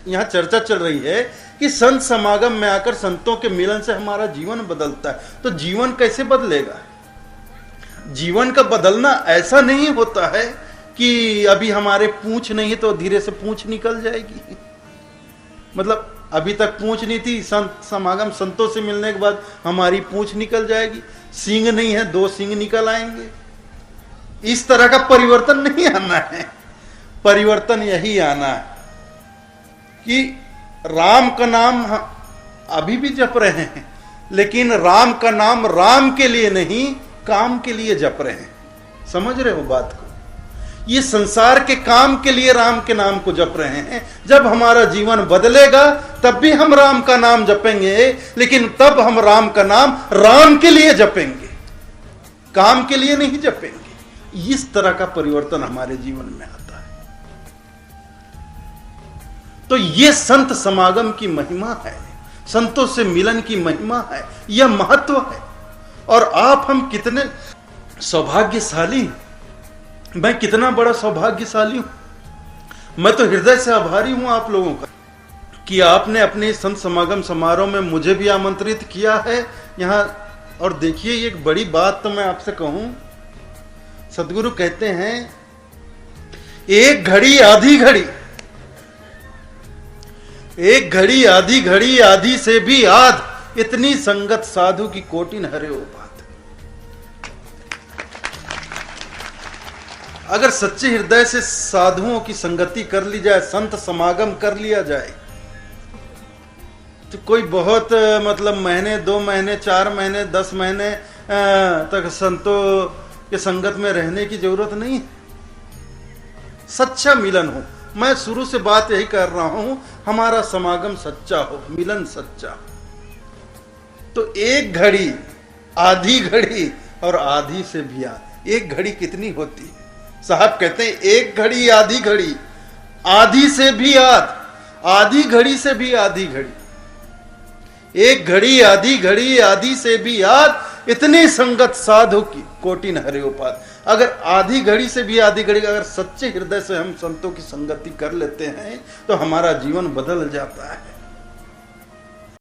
यहाँ चर्चा चल रही है कि संत समागम में आकर संतों के मिलन से हमारा जीवन बदलता है। तो जीवन कैसे बदलेगा? जीवन का बदलना ऐसा नहीं होता है कि अभी हमारे पूंछ नहीं तो धीरे से पूंछ निकल जाएगी। मतलब अभी तक पूंछ नहीं थी, संत समागम संतों से मिलने के बाद हमारी पूंछ निकल जाएगी। सींग नहीं है, 2 सींग निकल आएंगे। इस तरह का परिवर्तन नहीं आना है। परिवर्तन यही आना है कि राम का नाम अभी भी जप रहे हैं, लेकिन राम का नाम राम के लिए नहीं, काम के लिए जप रहे हैं। समझ रहे हो बात को? ये संसार के काम के लिए राम के नाम को जप रहे हैं। जब हमारा जीवन बदलेगा तब भी हम राम का नाम जपेंगे, लेकिन तब हम राम का नाम राम के लिए जपेंगे, काम के लिए नहीं जपेंगे। इस तरह का परिवर्तन हमारे जीवन में आता है। तो ये संत समागम की महिमा है, संतों से मिलन की महिमा है, यह महत्व है। और आप हम कितने सौभाग्यशाली हैं। मैं कितना बड़ा सौभाग्यशाली हूं। मैं तो हृदय से आभारी हूं आप लोगों का कि आपने अपने संत समागम समारोह में मुझे भी आमंत्रित किया है यहां। और देखिए, एक बड़ी बात तो मैं आपसे कहूं, सदगुरु कहते हैं एक घड़ी आधी घड़ी, एक घड़ी आधी घड़ी, आधी से भी आध, इतनी संगत साधु की कोटि न हरे ओ बात। अगर सच्चे हृदय से साधुओं की संगति कर ली जाए, संत समागम कर लिया जाए, तो कोई बहुत मतलब महीने, 2 महीने, 4 महीने, 10 महीने तक संतों के संगत में रहने की जरूरत नहीं है। सच्चा मिलन हो। मैं शुरू से बात यही कर रहा हूं, हमारा समागम सच्चा हो, मिलन सच्चा। तो एक घड़ी, आधी घड़ी और आधी से भी आधी। एक घड़ी कितनी होती है? साहब कहते हैं एक घड़ी आधी घड़ी, आधी से भी आध, आधी घड़ी से भी आधी घड़ी। एक घड़ी आधी घड़ी, आधी से भी आध, इतनी संगत साधु की कोटि न हरे उपात। अगर आधी घड़ी से भी आधी घड़ी, अगर सच्चे हृदय से हम संतों की संगति कर लेते हैं तो हमारा जीवन बदल जाता है।